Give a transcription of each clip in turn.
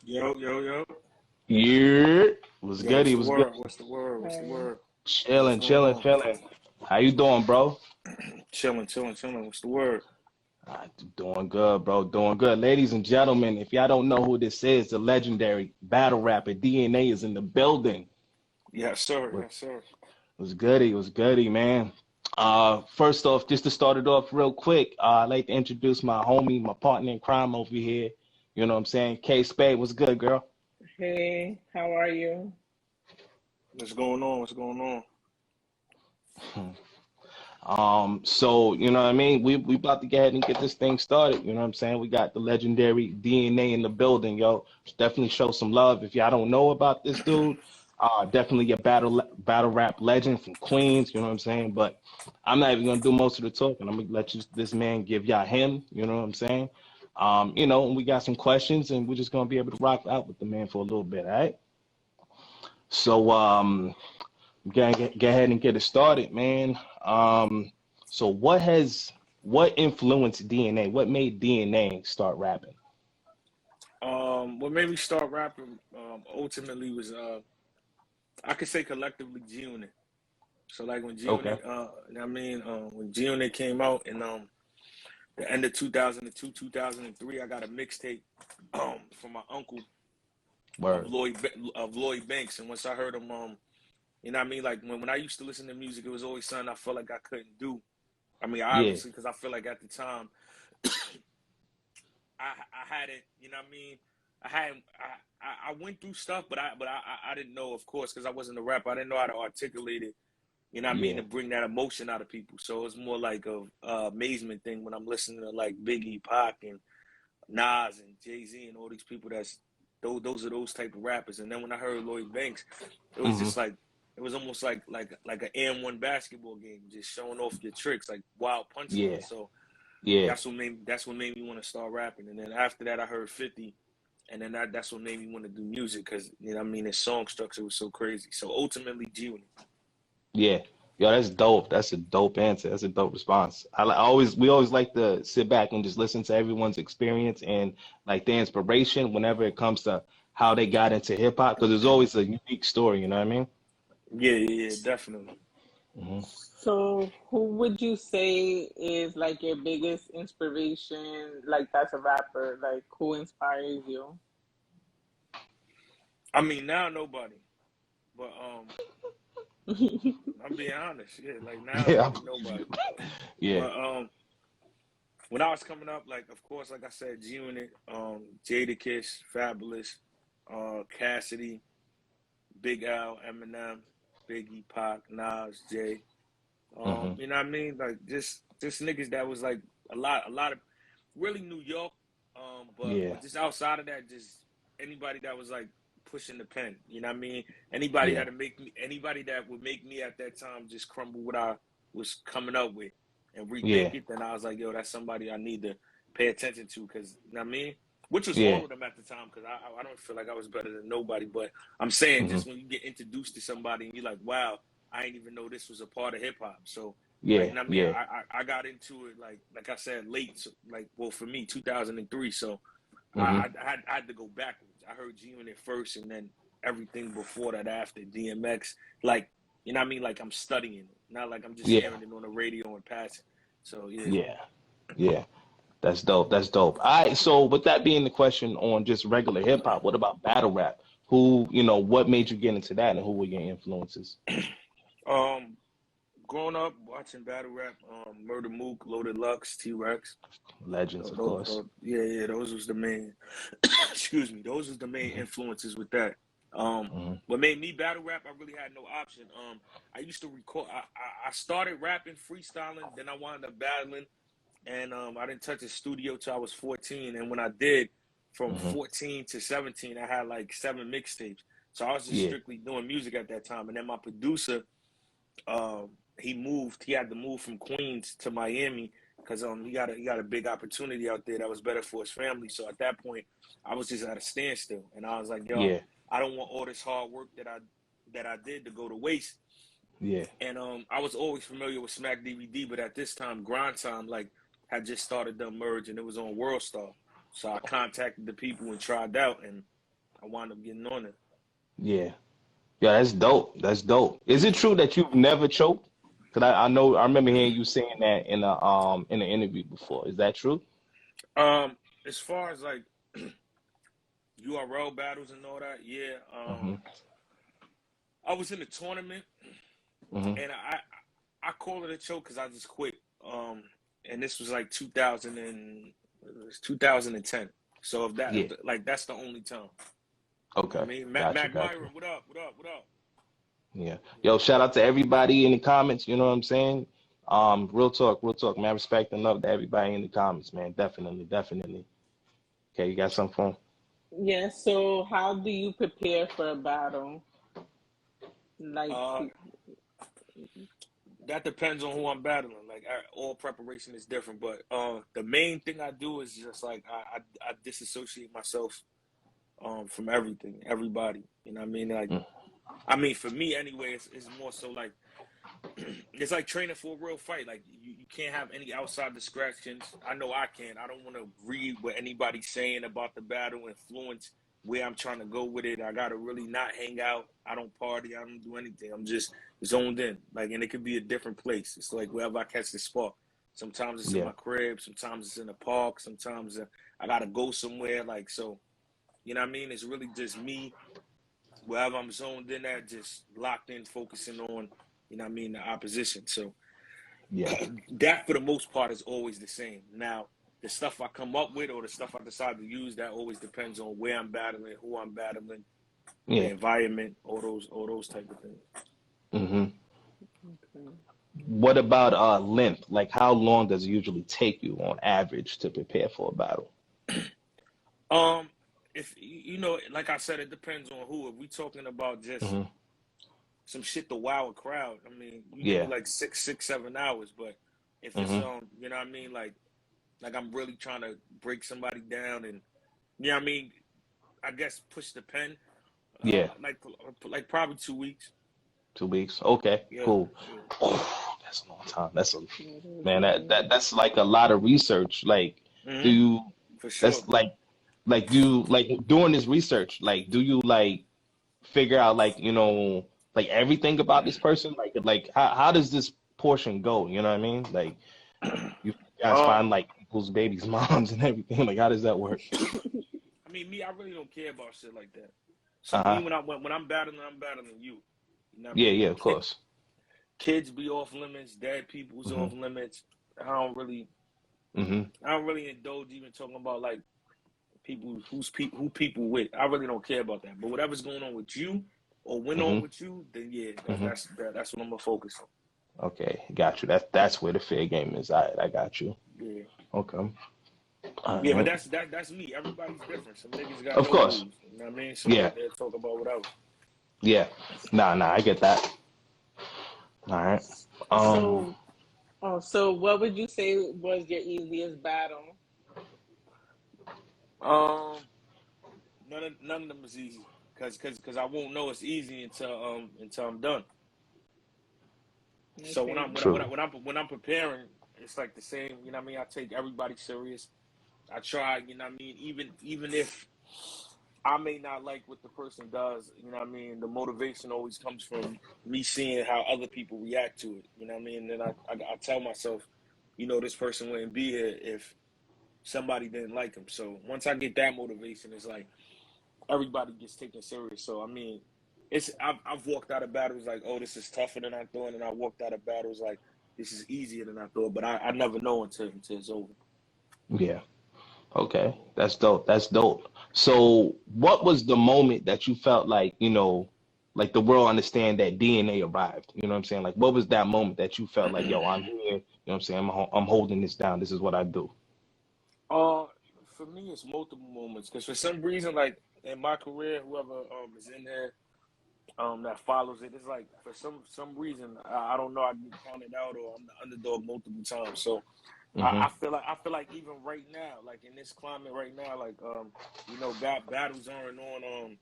Yo, yo, yo. Yeah, was Yo, good. what's He the was good. word? What's the word? What's the Hey, word? What's Chilling, going chilling, on? feeling. How you doing, bro? Chilling, chilling, chilling. What's the word? Doing good, bro. Doing good. Ladies and gentlemen, if y'all don't know who this is, the legendary battle rapper DNA is in the building. Yes, sir. Was Yes, sir. was goody, was goody, man. First off, just to start it off real quick, I'd like to introduce my homie, my partner in crime over here. You know what I'm saying? K Spade, what's good, girl? hey, how are you? What's going on? What's going on? So you know what I mean? We about to go ahead and get this thing started. You know what I'm saying? We got the legendary DNA in the building, yo. Definitely show some love. If y'all don't know about this dude, definitely a battle rap legend from Queens. You know what I'm saying? But I'm not even gonna do most of the talking. I'm gonna let you this man give y'all him. You know what I'm saying? And we got some questions, and we're just gonna be able to rock out with the man for a little bit. All right? So go ahead and get it started, man. So what influenced DNA? What made DNA start rapping? What made me start rapping ultimately was I could say collectively G Unit. So like when G Okay. Unit when G Unit came out in the end of 2002, 2003, I got a mixtape from my uncle of Word. Lloyd Banks, and once I heard him you know what I mean? Like when I used to listen to music, it was always something I felt like I couldn't do. I mean, Yeah. obviously, because I feel like at the time I hadn't, you know what I mean? I hadn't, I went through stuff, but I didn't know, of course, because I wasn't a rapper. I didn't know how to articulate it. You know what I mean? Yeah. To bring that emotion out of people. So it's more like a amazement thing when I'm listening to like Biggie, Pac, and Nas and Jay Z and all these people. Those are those type of rappers. And then when I heard Lloyd Banks, it was Hmm. just like it was almost like an M1 basketball game, just showing off your tricks, like wild Yeah. punchlines. So Yeah. that's what made me want to start rapping. And then after that, I heard 50, and then that's what made me want to do music because you know what I mean his song structure was so crazy. So ultimately, G Unit. Yeah. Yo, that's dope. That's a dope answer. That's a dope response. We always like to sit back and just listen to everyone's experience and like their inspiration whenever it comes to how they got into hip hop because there's always a unique story. You know what I mean? Yeah, yeah, yeah, definitely. Hmm. So, who would you say is like your biggest inspiration, like as a rapper? Like, who inspires you? I mean now nobody, but I'm being honest. Yeah, like now Yeah. really nobody. Yeah. But when I was coming up, like of course, like I said, G Unit, Jadakiss, Fabulous, Cassidy, Big L, Eminem, Biggie, Pac, Nas, Jay. Hmm. You know what I mean? Like just niggas that was like a lot of really New York. But Yeah. just outside of that, just anybody that was like pushing the pen. You know what I mean? Anybody Yeah. that'd make me anybody that would make me at that time just crumble what I was coming up with and rethink Yeah. it, then I was like, yo, that's somebody I need to pay attention to because you know what I mean? Which was Yeah. all of them at the time because I don't feel like I was better than nobody. But I'm saying Hmm. just when you get introduced to somebody and you're like, wow, I didn't even know this was a part of hip hop. So like, Yeah. you know what I mean? Yeah. I got into it like I said late, so, like well for me 2003. So Hmm. I had to go backwards. I heard G Unit first, and then everything before that after DMX. Like you know what I mean? Like I'm studying it, not like I'm just Yeah. hearing it on the radio and passing. So yeah. Yeah. Yeah. That's dope. That's dope. All right. So with that being the question on just regular hip hop, what about battle rap? What made you get into that and who were your influences? Um, growing up watching battle rap, Murder Mook, Loaded Lux, T Rex. Legends, of course. Yeah, yeah, those was the main. excuse me, those was the main Hmm. influences with that. Hmm. What made me battle rap? I really had no option. I used to record. I started rapping, freestyling, then I wound up battling, and I didn't touch a studio till I was 14. And when I did, from Hmm. 14 to 17, I had like 7 mixtapes. So I was just Yeah. strictly doing music at that time. And then my producer, he moved. He had to move from Queens to Miami because he got a big opportunity out there that was better for his family. So at that point, I was just at a standstill, and I was like, "Yo, Yeah. I don't want all this hard work that I did to go to waste." Yeah. And I was always familiar with Smack DVD, but at this time, Grind Time like had just started to emerge, and it was on World Star. So I contacted the people and tried out, and I wound up getting on it. Yeah. Yeah, that's dope. That's dope. Is it true that you've never choked? Cause I remember hearing you saying that in an interview before. Is that true? As far as like URL battles and all that, yeah. Mm-hmm. I was in a tournament Mm-hmm. and I call it a choke because I just quit. And this was like 2000 and it was 2010. So if that Yeah. like that's the only time. I Okay. mean, Got you. Mac Got you. Myron, what up? What up? What up? Yeah. Yeah. Yo, shout out to everybody in the comments. You know what I'm saying? Real talk, man. Respect and love to everybody in the comments, man. Definitely, definitely. Okay, you got something for 'em? Yeah. So, how do you prepare for a battle? Like, Uh, that depends on who I'm battling. Like all preparation is different, but the main thing I do is just like I disassociate myself from everything, everybody. You know what I mean? Like Mm. I mean for me anyway, it's more so like it's like training for a real fight. Like you can't have any outside distractions. I know I can't. I don't want to read what anybody's saying about the battle, influence where I'm trying to go with it. I gotta really not hang out. I don't party. I don't do anything. I'm just zoned in. Like, and it could be a different place. It's like wherever I catch the spark. Sometimes it's in Yeah. my crib. Sometimes it's in the park. Sometimes I gotta go somewhere. Like so, you know what I mean? It's really just me wherever I'm zoned in at, just locked in, focusing on, you know what I mean, the opposition. So Yeah. that for the most part is always the same. Now, the stuff I come up with or the stuff I decide to use, that always depends on where I'm battling, who I'm battling, the Yeah. environment, all those type of things. Mm-hmm. okay. What about length? Like how long does it usually take you on average to prepare for a battle? Um, if you know, like I said, it depends on who. If we talking about just Hmm. some shit to wow a crowd, I mean, you give me Yeah. like 7 hours. But if it's Hmm. you know what I mean, like I'm really trying to break somebody down and you know what I mean, I guess push the pen, Yeah. like probably 2 weeks. 2 weeks. Okay. Yeah, Cool. yeah. Oh, that's a long time. That's a Yeah, that is man. long. That's like a lot of research. Like, do Hmm. you? For sure. That's like do you like doing this research? Like, do you like figure out like like everything about this person? Like how does this portion go? You know what I mean? Like you guys Um, find like people's babies' moms and everything. Like how does that work? I mean, me, I really don't care about shit like that. So me, Uh-huh. when I'm battling you. You know what I Yeah, mean? yeah, of course. Kids be off limits. Dead people's Hmm. off limits. I don't really, Hmm. I don't really indulge even talking about like people who people with. I really don't care about that. But whatever's going on with you or went on Hmm. with you, then yeah, Hmm. that's what I'm gonna focus on. Okay, got you. That's where the fair game is. I got you. Yeah, Okay. All yeah, but right. that's me. Everybody's different. Some niggas got Of no course. rules. You know what I mean? So Yeah. they'll talk about whatever. Yeah. Nah, I get that. All right. Um, So, so what would you say was your easiest battle? Um, none of them is easy. Cause I won't know it's easy until I'm done. So when Okay. I'm when I, when I, true. when I'm preparing, it's like the same. You know what I mean? I take everybody serious. I try. You know what I mean? Even if I may not like what the person does, you know what I mean? The motivation always comes from me seeing how other people react to it. You know what I mean? And then I tell myself, this person wouldn't be here if somebody didn't like him. So once I get that motivation, it's like everybody gets taken serious. So I mean, I've walked out of battles like, oh, this is tougher than I thought, and I walked out of battles like this is easier than I thought. But I never know until it's over. Yeah. Okay. That's dope. That's dope. So, what was the moment that you felt like, like the world understand that DNA arrived? You know what I'm saying? Like, what was that moment that you felt like, yo, I'm here. You know what I'm saying? I'm holding this down. This is what I do. Uh, for me, it's multiple moments because for some reason, like in my career, whoever is in there that follows it, it's like for some reason I don't know, I get counted out or I'm the underdog multiple times. So Hmm. I feel like even right now, like in this climate right now, like battles aren't on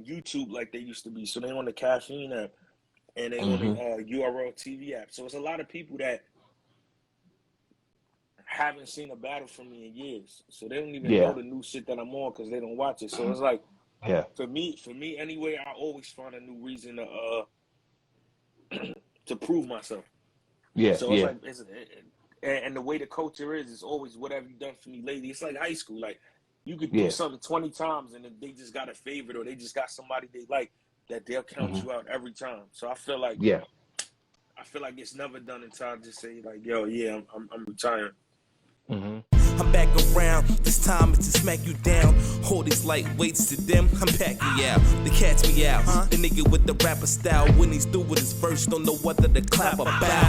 YouTube like they used to be. So they on the Caffeine app and they on the Hmm. URL TV app. So it's a lot of people that haven't seen a battle from me in years. So they don't even know Yeah. the new shit that I'm on because they don't watch it. So it's like Yeah. For me anyway, I always find a new reason to prove myself. Yeah. So it's Yeah. like and the way the culture is, it's always what have you done for me lately. It's like high school. Like you could do Yeah. something 20 times, and if they just got a favorite or they just got somebody they like, that they'll count Hmm. you out every time. So Yeah. I feel like it's never done until I just say like, yo, yeah, I'm retiring. Hmm. I'm back around, this time it's to smack you down. Hold these light weights to them, I'm packing out. They catch me out, the nigga with the rapper style. When he's through with his verse, don't know whether to clap or bow.